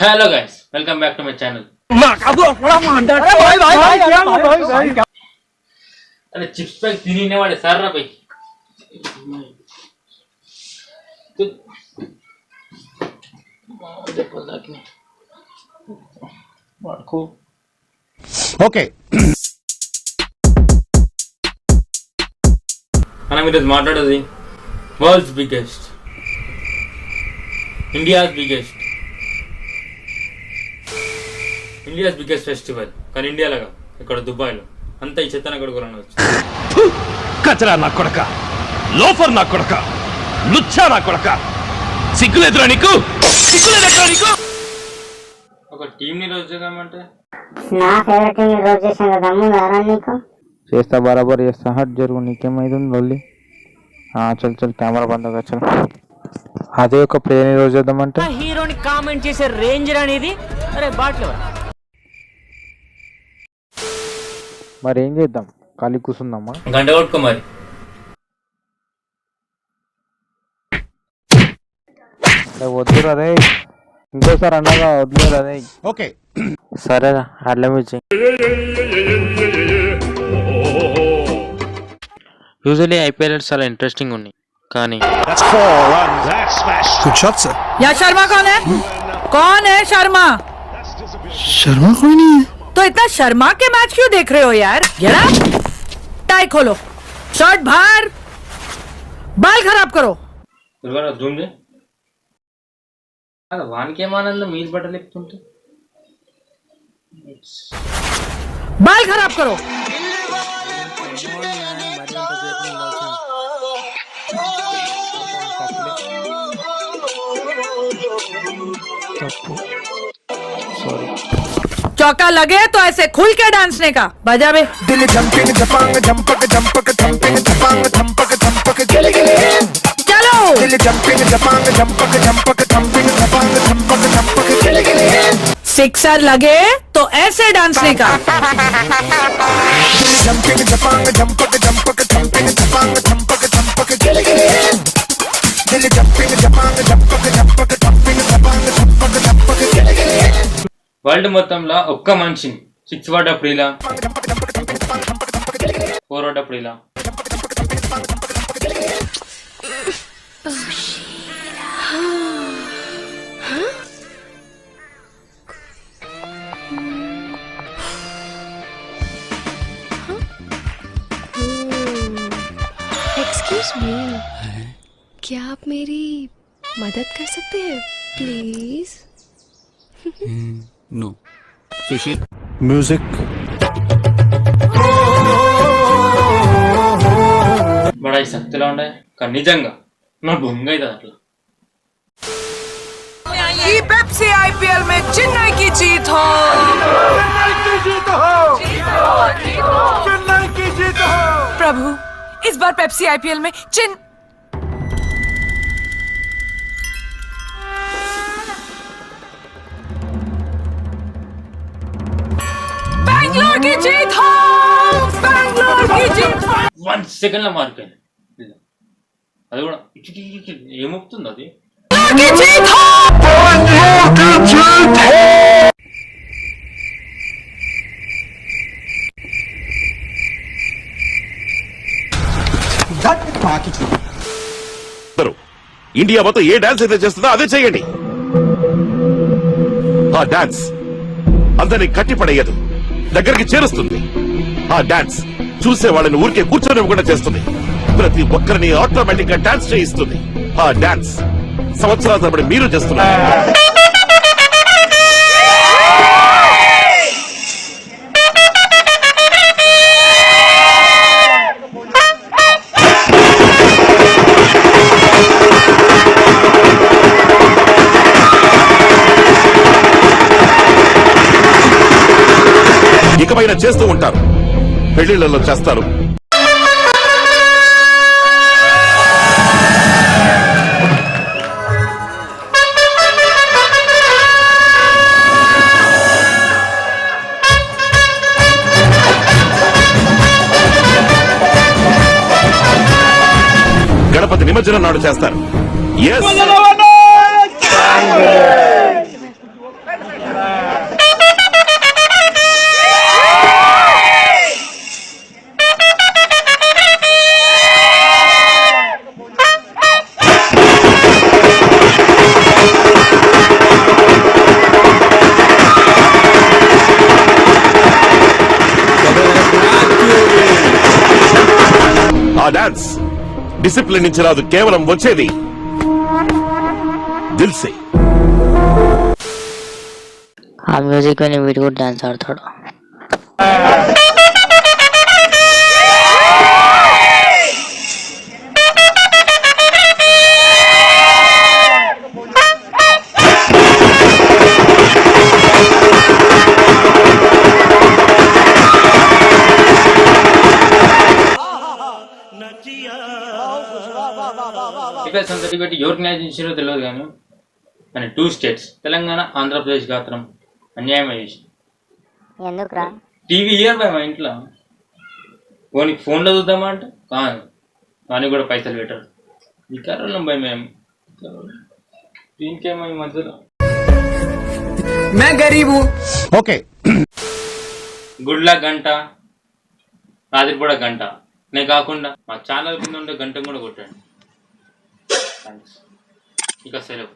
Hello guys, welcome back to my channel. अरे chips pack తినే వాడే సర్రా పై ఓకే మనం ఈరోజు మాట్లాడేది world's biggest, India's biggest festival. కానీ ఇండియాలో కాదు, ఇక్కడ దుబాయ్లో. అంతా ఈ చెత్తన కొడుకులు అనవచ్చు. కచరా నా కొడక, లోఫర్ నా కొడక, లుచ్చా నా కొడక, సిగ్గులేదురా నీకు? ఒక టీం ని రోజు చేద్దామంటే నా ఫేవరెట్ టీం రోజు చేసాను కదా, దమ్ముందారా నీకు? చేస్తా, బరాబర్ చేస్తా. హట్ జరుగు, నీకేమైతుంది లొల్లి? చల్ చల్, కెమెరా బంద్ చల్. అదే ఒక ప్లేని రోజు చేద్దామంటే హీరోని కామెంట్ చేసే రేంజర్ అనేది. అరే బాట్లేవా, మరి ఏం చేద్దాం? ఖాళీ కూర్చుందామా? గంట కొట్టుకో మరి. వద్దు అదే, ఇంకోసారి అన్నగా వద్దులేదు అదే. ఓకే సరేనా, అట్లా మిర్చి. యూజువల్లీ ఐపీఎల్ చాలా ఇంట్రెస్టింగ్ ఉన్నాయి, కానీ या शर्मा कौन है? कौन है शर्मा? शर्मा कोई नहीं है। तो इतना शर्मा के मैच क्यों देख रहे हो यार? टाई खोलो, शर्ट बाहर, बाल खराब करो. జూమ్ చే. వానికి ఏమానందం మీరు బట్టలు ఎక్కుతుంటే. बाल खराब करो. चौका लगे तो ऐसे खुल के डांसने का. बजा बे. दिल जंपिंग जपांग जंपक जंपक जंपिंग जपांग जंपक जंपक गिली गिली. चलो. दिल जंपिंग जपांग जंपक जंपक जंपिंग जपांग जंपक जंपक गिली गिली. सिक्सर लगे तो ऐसे डांसने का. दिल जंपिंग जपांग जंपक जंपक जंपिंग जपांग जंपक जंपक गिली गिली. दिल जंपिंग जपांग जंपक जंपक जंपिंग जपांग जंपक जंपक गिली गिली. వరల్డ్ మొత్తంలో ఒక్క మనిషిని 6 పడ్డప్పుడు ఇలా, 4 పడ్డప్పుడు ఇలా, एक्सक्यूज मी, क्या आप मेरी मदद कर सकते हैं प्लीज? No Sushil music. బడా ఈ శక్తిలో ఉండే. కానీ నిజంగా నా బొంగ అవుతుంది అట్లా. ये पेप्सी आईपीएल में चेन्नई की जीत हो. प्रभु, इस बार पेप्सी आईपीएल में बैंगलोर की जीत हो. बैंगलोर की जीत हो. 1 సెకండ్ లో మారిపోయింది. అది కూడా ఏమవుతుంది అది. की जीत हो. ఇండియా మొత్తం ఏ డాన్స్ అయితే చేస్తుందో అదే చేయండి. ఆ డాన్స్ అందరినీ కట్టిపడేయదు, దగ్గరికి చేరుస్తుంది. ఆ డాన్స్ చూసే వాళ్ళని ఊరికే కూర్చొనివ్వకుండా చేస్తుంది. ప్రతి ఒక్కరిని ఆటోమేటిక్ గా డాన్స్ చేయిస్తుంది. ఆ డాన్స్ సంవత్సరాల తరబడి మీరు చేస్తున్నారు. ఇకపైన చేస్తూ ఉంటారు, పెళ్లిళ్లలో చేస్తారు. గణపతి నిమజ్జనం నాడు చేస్తారు. డాన్స్ డిసిప్లిన్ నుంచి రాదు, కేవలం వచ్చేది దిల్సే. ఆ మ్యూజిక్ విని వీడు కూడా డాన్స్ ఆడతాడు. సర్టిఫికేట్ ఎవరికి న్యాయం చేసినో తెలియదు కానీ మన 2 స్టేట్స్ తెలంగాణ ఆంధ్రప్రదేశ్ గాత్రం అన్యాయం చేసి ఎందుకురా? టీవీ ఇయర్ బై మా ఇంట్లో పోనీ ఫోన్లో చూద్దామా అంటే కాదు, కానీ కూడా పైసలు పెట్టరు. ఈ కరోనా భయ మేము దీనికేమో ఈ మధ్యలో ఓకే గుడ్ల గంట రాత్రిపూట గంట నే కాకుండా మా ఛానల్ కింద ఉండే గంట కూడా కొట్టండి. థ్యాంక్స్. ఇక సెలవు.